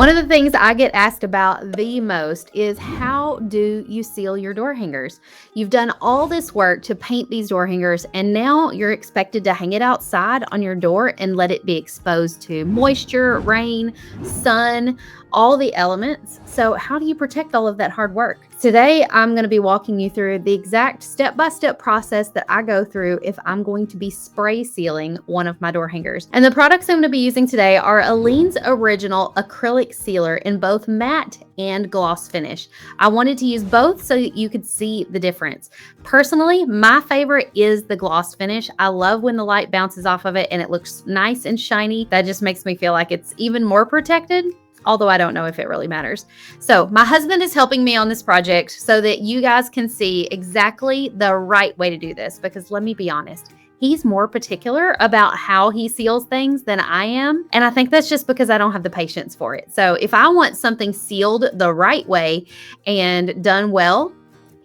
One of the things I get asked about the most is how do you seal your door hangers? You've done all this work to paint these door hangers and now you're expected to hang it outside on your door and let it be exposed to moisture, rain, sun, all the elements. So how do you protect all of that hard work? Today, I'm going to be walking you through the exact step-by-step process that I go through if I'm going to be spray sealing one of my door hangers. And the products I'm going to be using today are Aleene's Original Acrylic Sealer in both matte and gloss finish. I wanted to use both so that you could see the difference. Personally, my favorite is the gloss finish. I love when the light bounces off of it and it looks nice and shiny. That just makes me feel like it's even more protected, although I don't know if it really matters. So my husband is helping me on this project so that you guys can see exactly the right way to do this, because let me be honest, he's more particular about how he seals things than I am. And I think that's just because I don't have the patience for it. So if I want something sealed the right way and done well,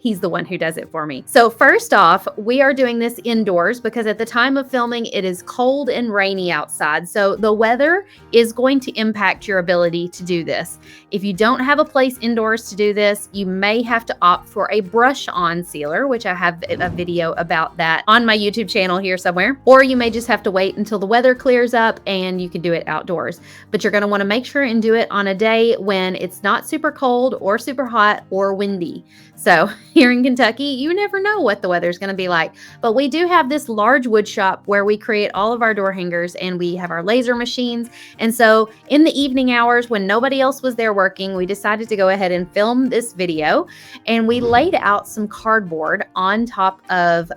he's the one who does it for me. So first off, we are doing this indoors because at the time of filming, it is cold and rainy outside. So the weather is going to impact your ability to do this. If you don't have a place indoors to do this, you may have to opt for a brush-on sealer, which I have a video about that on my YouTube channel here somewhere. Or you may just have to wait until the weather clears up and you can do it outdoors. But you're gonna wanna make sure and do it on a day when it's not super cold or super hot or windy. So here in Kentucky, you never know what the weather's going to be like. But we do have this large wood shop where we create all of our door hangers and we have our laser machines. And so in the evening hours when nobody else was there working, we decided to go ahead and film this video. And we laid out some cardboard on top of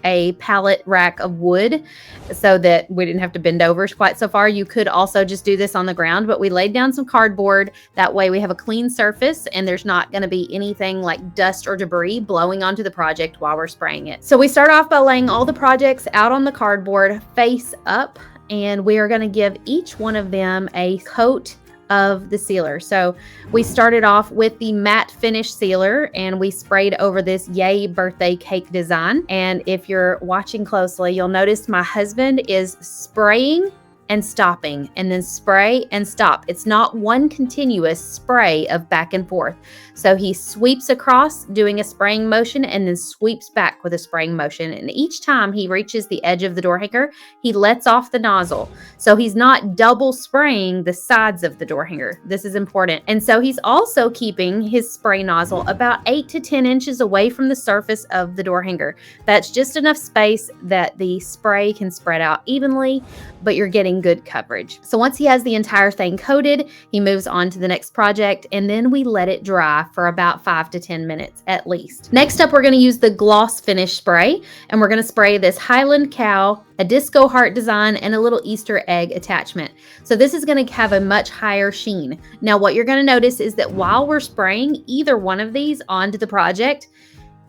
a pallet rack of wood so that we didn't have to bend over quite so far. You could also just do this on the ground, but we laid down some cardboard. That way we have a clean surface and there's not going to be anything like dust or debris blowing onto the project while we're spraying it. So we start off by laying all the projects out on the cardboard face up, and we are going to give each one of them a coat of the sealer. So we started off with the matte finish sealer and we sprayed over this Yay birthday cake design. And if you're watching closely, you'll notice my husband is spraying and stopping and then spray and stop. It's not one continuous spray of back and forth. So he sweeps across doing a spraying motion and then sweeps back with a spraying motion. And each time he reaches the edge of the door hanger, he lets off the nozzle. So he's not double spraying the sides of the door hanger. This is important. And so he's also keeping his spray nozzle about 8 to 10 inches away from the surface of the door hanger. That's just enough space that the spray can spread out evenly, but you're getting good coverage. So once he has the entire thing coated, he moves on to the next project, and then we let it dry for about 5 to 10 minutes at least. Next up, we're going to use the gloss finish spray, and we're going to spray this Highland cow, a disco heart design, and a little Easter egg attachment. So this is going to have a much higher sheen. Now what you're going to notice is that while we're spraying either one of these onto the project,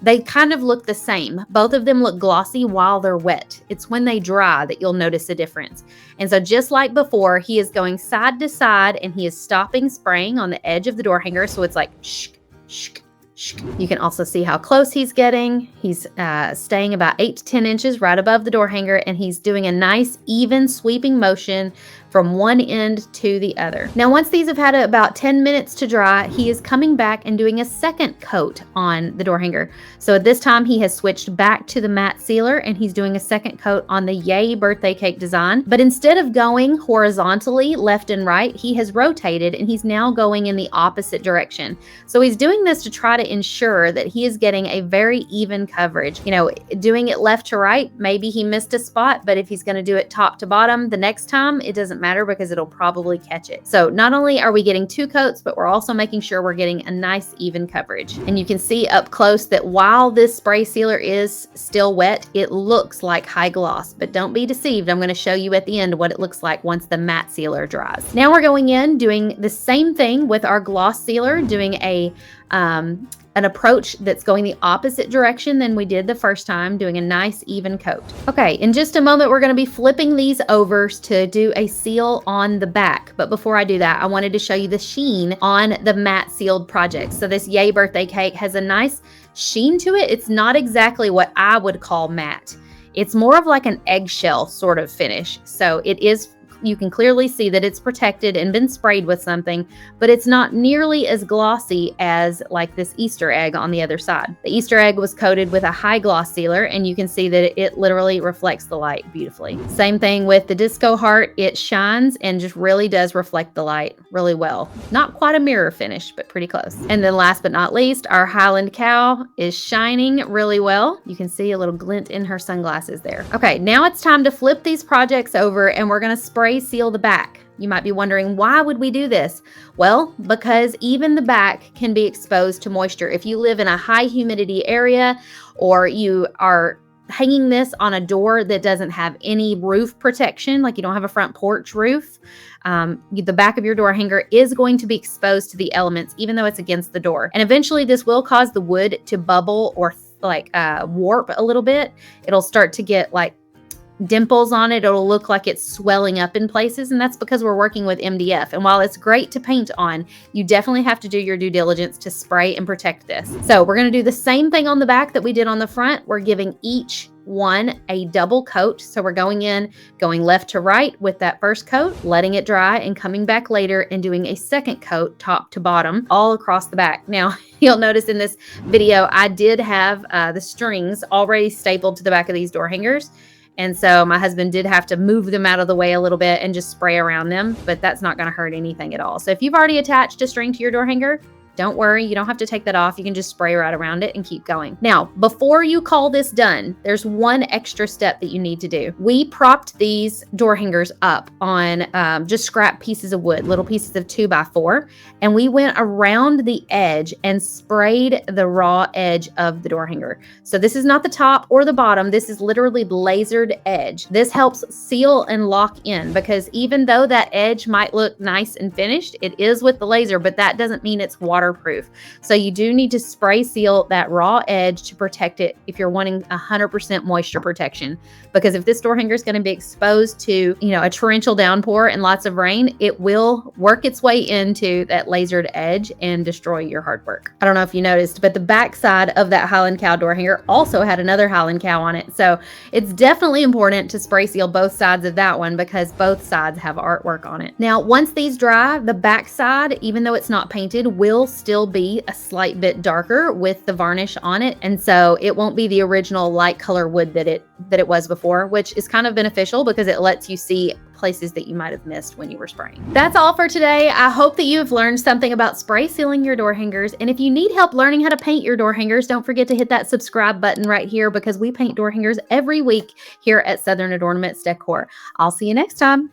they kind of look the same. Both of them look glossy while they're wet. It's when they dry that you'll notice a difference. And so just like before, he is going side to side and he is stopping spraying on the edge of the door hanger. So it's like shh, shh, shh. You can also see how close he's getting. He's staying about 8 to 10 inches right above the door hanger, and he's doing a nice even sweeping motion from one end to the other. Now, once these have had about 10 minutes to dry, he is coming back and doing a second coat on the door hanger. So at this time, he has switched back to the matte sealer and he's doing a second coat on the Yay birthday cake design. But instead of going horizontally left and right, he has rotated and he's now going in the opposite direction. So he's doing this to try to ensure that he is getting a very even coverage. You know, doing it left to right, maybe he missed a spot, but if he's going to do it top to bottom the next time, it doesn't matter because it'll probably catch it. So not only are we getting 2 coats, but we're also making sure we're getting a nice even coverage. And you can see up close that while this spray sealer is still wet, it looks like high gloss, but don't be deceived. I'm going to show you at the end what it looks like once the matte sealer dries. Now we're going in doing the same thing with our gloss sealer, doing an approach that's going the opposite direction than we did the first time, doing a nice even coat. Okay, in just a moment, we're going to be flipping these over to do a seal on the back. But before I do that, I wanted to show you the sheen on the matte sealed project. So this Yay birthday cake has a nice sheen to it. It's not exactly what I would call matte. It's more of like an eggshell sort of finish. So it is you can clearly see that it's protected and been sprayed with something, but it's not nearly as glossy as like this Easter egg on the other side. The Easter egg was coated with a high gloss sealer, and you can see that it literally reflects the light beautifully. Same thing with the Disco Heart. It shines and just really does reflect the light really well. Not quite a mirror finish, but pretty close. And then last but not least, our Highland Cow is shining really well. You can see a little glint in her sunglasses there. Okay, now it's time to flip these projects over, and we're going to spray seal the back. You might be wondering, why would we do this? Well, because even the back can be exposed to moisture. If you live in a high humidity area, or you are hanging this on a door that doesn't have any roof protection, like you don't have a front porch roof, the back of your door hanger is going to be exposed to the elements, even though it's against the door. And eventually this will cause the wood to bubble or warp a little bit. It'll start to get like dimples on it. It'll look like it's swelling up in places, and that's because we're working with MDF. And while it's great to paint on, you definitely have to do your due diligence to spray and protect this. So we're going to do the same thing on the back that we did on the front. We're giving each one a double coat. So we're going left to right with that first coat, letting it dry, and coming back later and doing a second coat top to bottom all across the back. Now, you'll notice in this video, I did have the strings already stapled to the back of these door hangers. And so my husband did have to move them out of the way a little bit and just spray around them, but that's not going to hurt anything at all. So if you've already attached a string to your door hanger, don't worry, you don't have to take that off. You can just spray right around it and keep going. Now, before you call this done, there's one extra step that you need to do. We propped these door hangers up on just scrap pieces of wood, little pieces of 2x4, and we went around the edge and sprayed the raw edge of the door hanger. So this is not the top or the bottom. This is literally the lasered edge. This helps seal and lock in, because even though that edge might look nice and finished, it is with the laser, but that doesn't mean it's waterproof. So you do need to spray seal that raw edge to protect it if you're wanting 100% moisture protection. Because if this door hanger is going to be exposed to, a torrential downpour and lots of rain, it will work its way into that lasered edge and destroy your hard work. I don't know if you noticed, but the back side of that Highland Cow door hanger also had another Highland Cow on it. So it's definitely important to spray seal both sides of that one, because both sides have artwork on it. Now, once these dry, the back side, even though it's not painted, will still be a slight bit darker with the varnish on it. And so it won't be the original light color wood that it was before, which is kind of beneficial because it lets you see places that you might have missed when you were spraying. That's all for today. I hope that you have learned something about spray sealing your door hangers. And if you need help learning how to paint your door hangers, don't forget to hit that subscribe button right here, because we paint door hangers every week here at Southern Adornments Decor. I'll see you next time.